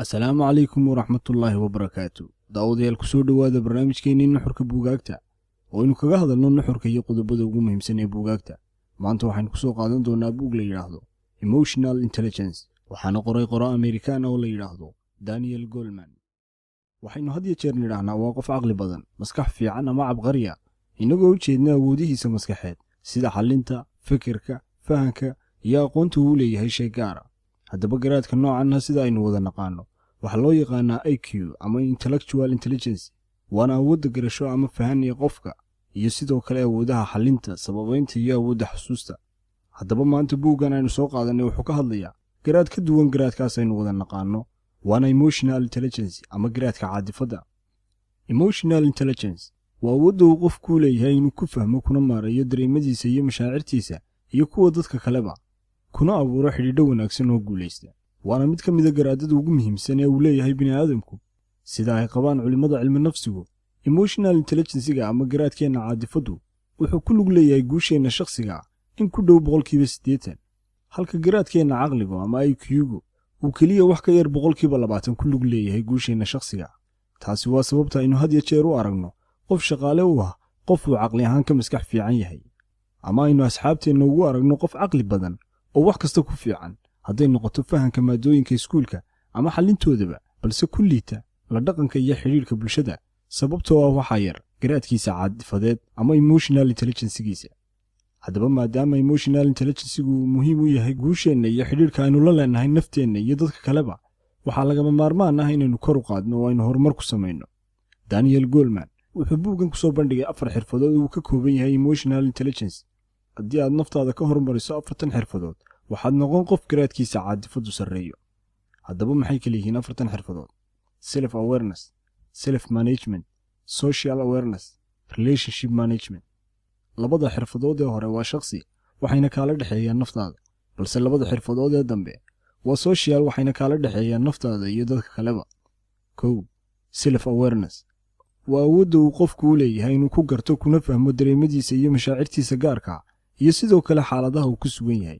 asalaamu calaykum waraxmatullaahi wabarakaatu daawadayaal kusoo dhowaada barnaamijkeennii nuxurka buugaagta oo aynu kaga hadalno nuxurka iyo qodobada ugu muhiimsan ee buugaagta. maanta waxaynu kusoo qaadan doonaa buug la yidhaahdo emotional intelligence, waxaana qoray qoro amerikaan oo la yidhaahdo daniel goleman. waxaynu had iyo jeer nidhaahnaa waa qof caqli badan, maskax fiican ama cabqariya, innagoo u jeedna awoodihiisa maskaxeed sida xallinta, fikirka, fahanka iyo aqoonta uu leeyahay shay gaara. haddaba garaadka noocanna sida aynu wada naqaano waxaa loo yaqaanaa IQ ama intellectual intelligence, waana awoodda garasho ama fahan ee qofka iyo sidoo kale awoodaha xallinta, sababaynta iyo awoodda xusuusta. haddaba maanta buuggan aynu soo qaadanay wuxuu ka hadlayaa garaad ka duwan garaadkaas aynu wada naqaano, waana emotional intelligence ama garaadka caadifadda. emotional intelligence waa awoodda uu qofku leeyahay inuu ku fahmo kuna maareeyo dareemadiisa iyo mashaacirtiisa iyo kuwa dadka kaleba, kuna abuuro xidhiidho wanaagsan oo guulaysta. waana mid ka mida garaadada ugu muhiimsan ee uu leeyahay bini'aadamku. sida ay qabaan culimmada cilmi nafsigu, emotional intelligence-ga ama garaadkeenna caadifaddu wuxuu ku lug leeyahay guusheenna shakhsiga in ku dhow 80%, halka garaadkeenna caqligu ama IQ-gu uu keliya wax ka yar 20% ku lug leeyahay guusheenna shakhsiga. taasi waa sababta aynu had iyo jeer u aragno qof shaqaale u ah qof uu caqli ahaan ka maskax fiican yahay, ama aynu asxaabteenna ugu aragno qof caqli badan oo wax kasta ku fiican hadday noqoto fahanka maadooyinka iskuulka ama xallintoodaba, balse ku liita la dhaqanka iyo xidhiidhka bulshada sababtoo ah waxaa yar garaadkiisa caadifadeed ama emotional intelligence-giisa. haddaba maadaama emotional intelligence-gu uu muhiim u yahay guusheenna iyo xidhiidhka aynu la leenahay nafteenna iyo dadka kaleba, waxaa lagama maarmaan ah inaynu kor u qaadno oo aynu horumar ku samayno. daniel goleman wuxuu buuggan ku soo bandhigay 4 xirfadood uu ka kooban yahay emotional intelligence. haddii aad naftaada ka horumariso 4 xirfadood waxaad noqon qof garaadkiisa caadifaddu sarreeyo. haddaba maxay kala yihiin 4 xirfadood? self awareness, self management, social awareness, relationship management. labada xirfadood ee hore waa shakhsi, waxayna kaala dhexeeyaan naftaada, balse labada xirfadood ee dambe waa social, waxayna kaala dhexeeyaan naftaada iyo dadka kaleba. 1. self awareness waa awoodda uu qofku u leeyahay inuu ku garto kuna fahmo dareemadiisa iyo mashaacirtiisa gaarka iyo sidoo kale xaaladaha uu ku sugan yahay.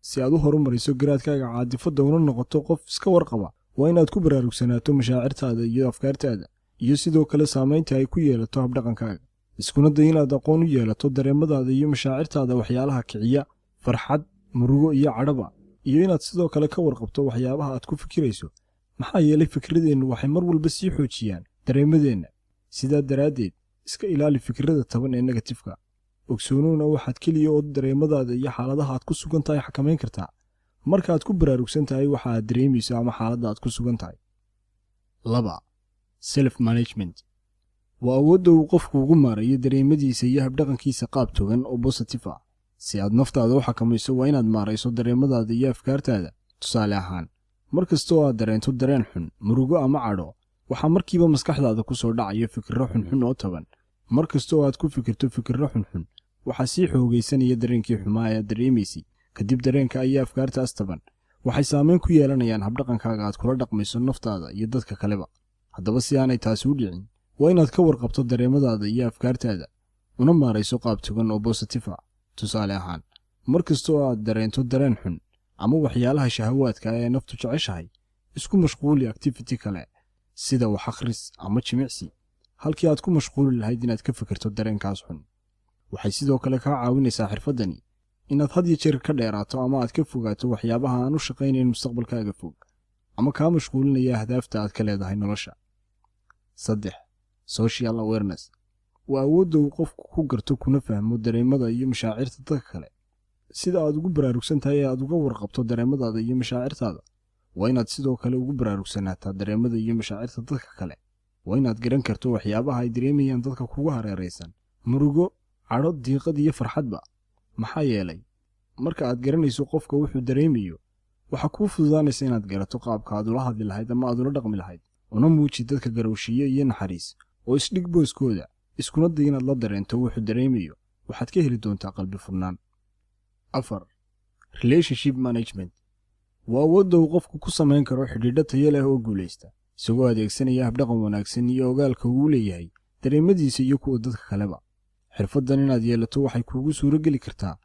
si aad u horumariso garaadkaaga caadifadda una noqoto qof iska warqaba, waa inaad ku baraarugsanaato mashaacirtaada iyo afkaartaada iyo sidoo kale saamaynta ay ku yeelato habdhaqankaaga. iskuna day inaad aqoon u yeelato dareemadaada iyo mashaacirtaada waxyaalaha kiciya, farxad, murugo iyo cadhaba, iyo inaad sidoo kale ka warqabto waxyaabaha aad ku fikirayso, maxaa yeelay fikradeennu waxay mar walba sii xoojiyaan dareemadeenna. sidaa daraaddeed iska ilaali fikrada taban ee negatifka. ogsoonuuna waxaad keliya oo dareemadaada iyo xaaladaha aad ku sugan tahay xakamayn kartaa markaaad ku baraarugsan tahay waxa aad dareemayso ama xaaladda aad ku sugan tahay. 2. self management waa awoodda uu qofku ugu maareeyo dareemadiisa iyo habdhaqankiisa qaab togan oo positive ah. si aad naftaada u xakamayso waa inaad maarayso dareemadaada iyo afkaartaada. tusaale ahaan, mar kasta oo aad dareento dareen xun, murugo ama cadho, waxaa markiiba maskaxdaada ku soo dhacayo fikirro xunxun oo taban. mar kasta oo aad ku fikirto fikirro xunxun, waxaa sii xoogaysanaya dareenkii xumaa ee aad dareemaysay. kadib dareenka iyo afkaartaas taban waxay saamayn ku yeelanayaan habdhaqankaaga aad kula dhaqmayso naftaada iyo dadka kaleba. haddaba si aanay taasi u dhicin, waa inaad ka warqabto dareemadaada iyo afkaartaada una maarayso qaab togan oo positive ah. tusaale ahaan, mar kasta oo aad dareento dareen xun ama waxyaalaha shahawaadka ee naftu jeceshahay, isku mashquuli activity kale sida wax akhris ama jimicsi halkii aad ku mashquuli lahayd inaad ka fikirto dareenkaas xun. waxay sidoo kale kaa caawinaysaa xirfaddani inaad had iyo jeer ka dheeraato ama aad ka fogaato waxyaabaha aan u shaqaynayn mustaqbalkaaga fog ama kaa mashquulinaya ahdaafta aad ka leedahay nolosha. 3. social awareness waa awoodda uu qofku ku garto kuna fahmo dareemada iyo mashaacirta dadka kale. sida aad ugu baraarugsan tahay ee aad uga warqabto dareemadaada iyo mashaacirtaada, waa inaad sidoo kale ugu baraarugsanaataa dareemada iyo mashaacirta dadka kale. waa inaad garan karto waxyaabaha ay dareemayaan dadka kugu hareeraysan, murugo, cadho, diiqad iyo farxadba. maxaa yeelay marka aad garanayso qofka wuxuu dareemayo, waxaa kuu fududaanaysa inaad garato qaabka aad ula hadli lahayd ama aad ula dhaqmi lahayd. una muuji dadka garowshiye iyo naxariis oo isdhig booskooda, iskuna day inaad la dareento wuxuu dareemayo. waxaad ka heli doontaa qalbi furnaan. 4. relationship management waa awoodda uu qofku ku samayn karo xidhiidho tayo leh oo guulaysta, isagoo adeegsanaya habdhaqan wanaagsan iyo ogaalka uu leeyahay dareemadiisa iyo kuwa dadka kaleba. xirfaddan inaad yeelato waxay kuugu suuro geli kartaa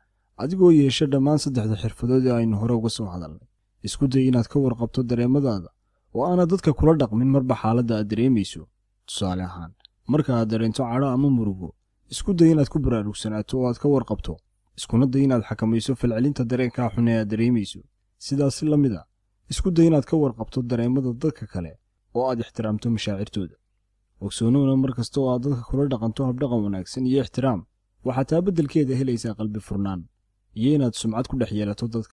adigoo yeesha dhammaan 3 xirfadood ee aynu hore uga soo hadalnay. isku day inaad ka warqabto dareemadaada oo aanad dadka kula dhaqmin marba xaaladda aad dareemayso. Tusaale ahaan, marka aad dareento cadho ama murugo, isku day inaad ku baraarugsanaato oo aad ka warqabto, iskuna day inaad xakamayso falcelinta dareenkaa xun ee aad dareemayso. Sidaas la mid ah, isku day inaad ka warqabto dareemada dadka kale oo aad ixtiraamto mashaacirtooda. Ogsoonowna mar kasta oo aad dadka kula dhaqanto habdhaqan wanaagsan iyo ixtiraam, waxaad taa beddelkeeda helaysaa qalbi furnaan iyo inaad sumcad ku dhex yeelato dadka.